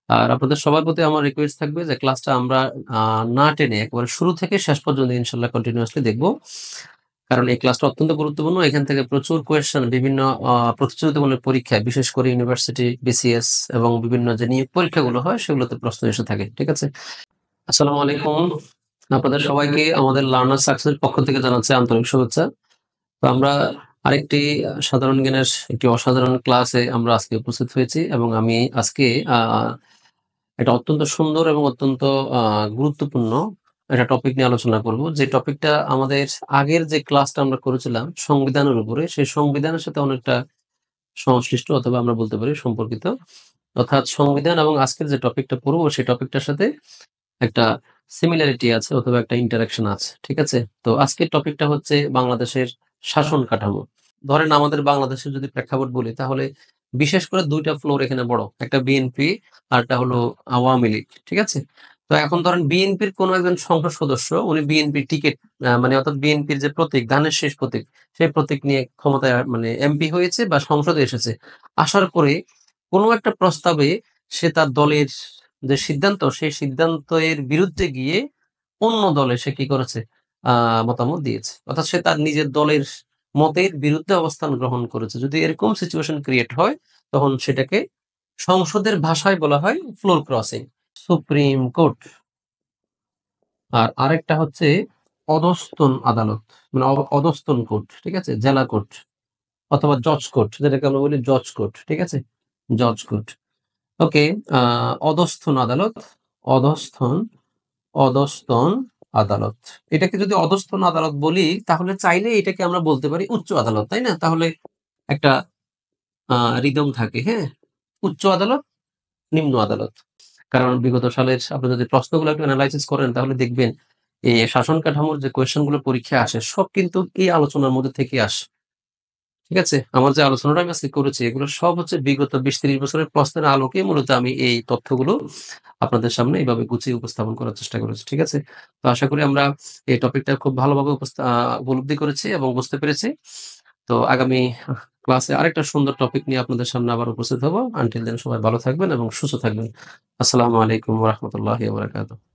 আর আপনাদের সবার প্রতি আমার রিকোয়েস্ট থাকবে যে ক্লাসটা আমরা না টেনে একেবারে শুরু থেকে শেষ পর্যন্ত ইনশাল্লাহ কন্টিনিউয়াসলি দেখব। কারণ এই ক্লাসটা অত্যন্ত গুরুত্বপূর্ণ। এখান থেকে প্রচুর কোয়েশ্চেন বিভিন্ন প্রতিযোগিতামূলক পরীক্ষায়, বিশেষ করে ইউনিভার্সিটি, বিসিএস এবং বিভিন্ন যে নিয়োগ পরীক্ষাগুলো হয় সেগুলোতে প্রশ্ন এসে থাকে। ঠিক আছে? আসসালামু আলাইকুম। আপনাদের সবাইকে আমাদের লার্নার সাকসেস পক্ষ থেকে জানাচ্ছি আন্তরিক শুভেচ্ছা। তো আমরা আরেকটি সাধারণ জ্ঞানের একটি অসাধারণ ক্লাসে আমরা আজকে উপস্থিত হয়েছি এবং আমি আজকে একটা অত্যন্ত সুন্দর এবং অত্যন্ত গুরুত্বপূর্ণ একটা টপিক নিয়ে আলোচনা করব। যে টপিকটা আমাদের আগের যে ক্লাসটা আমরা করেছিলাম সংবিধানের উপরে, সেই সংবিধানের সাথে অনেকটা সংশ্লিষ্ট অথবা আমরা বলতে পারি সম্পর্কিত। অর্থাৎ সংবিধান এবং আজকের যে টপিকটা পড়বো সেই টপিকটার সাথে একটা সিমিলারিটি আছে অথবা একটা ইন্টারাকশন আছে। ঠিক আছে? তো আজকের টপিকটা হচ্ছে বাংলাদেশের শাসন কাঠামো। ধরেন আমাদের বাংলাদেশের যদি প্রেক্ষাপট বলি তাহলে বিশেষ করে ২ টা ফ্লোর এখানে বড়। একটা বিএনপি আরেকটা হলো আওয়ামী লীগ। ঠিক আছে? তো এখন ধরেন বিএনপির কোন একজন সংসদ সদস্য উনি বিএনপির টিকেট মানে অর্থাৎ বিএনপির যে প্রতীক, ধানের শীষ প্রতীক, সেই প্রতীক নিয়ে ক্ষমতায় মানে এমপি হয়েছে বা সংসদে এসেছে। আসার পরে কোন একটা প্রস্তাবে সে তার দলের যে সিদ্ধান্ত, সেই সিদ্ধান্তের বিরুদ্ধে গিয়ে অন্য দলে সে কি করেছে? আ মতামত দিয়েছে। অর্থাৎ সে তার নিজের দলের মতের বিরুদ্ধে অবস্থান গ্রহণ করেছে। যদি এরকম সিচুয়েশন ক্রিয়েট হয়, তখন সেটাকে সংসদের ভাষায় বলা হয় ফ্লোর ক্রসিং। Supreme court. আর আরেকটা হচ্ছে অধস্তন আদালত। মানে অধস্তন কোর্ট। ঠিক আছে? জেলা কোর্ট অথবা জজ কোর্ট, যেটাকে আমরা বলি জজ কোর্ট। ঠিক আছে? জজ কোর্ট। ওকে, আ অধস্থন আদালত, অধস্থন অধস্তন আদালত। এটাকে যদি অধস্তন আদালত বলি তাহলে চাইলে এটাকে আমরা বলতে পারি উচ্চ আদালত, তাই না? তাহলে একটা রিদম থাকে, হ্যাঁ? উচ্চ আদালত, নিম্ন আদালত। কারণ বিগত সালের আপনি যদি প্রশ্নগুলো একটু এনালাইসিস করেন তাহলে দেখবেন এই শাসন কাঠামোর যে কোয়েশ্চেন গুলো পরীক্ষায় আসে সব কিন্তু এই আলোচনার মধ্যে থেকে আসে। ঠিক আছে? আমার যে আলোচনাটা আমি আজকে করেছি এগুলো সব হচ্ছে বিগত ২০-৩০ বছরের প্রশ্নের আলোকে মূলত আমি এই তথ্যগুলো আপনাদের সামনে এভাবে গুছিয়ে উপস্থাপন করার চেষ্টা করেছি। ঠিক আছে? তো আশা করি আমরা এই টপিকটা খুব ভালোভাবে উপলব্ধি করেছি এবং বুঝতে পেরেছি। তো আগামী ক্লাসে আরেকটা সুন্দর টপিক নিয়ে আপনাদের সামনে আবার উপস্থিত হব। আনটিল দেন সবাই ভালো থাকবেন এবং সুস্থ থাকবেন। আসসালামু আলাইকুম ওয়া রাহমাতুল্লাহি ওয়া বারাকাতুহু।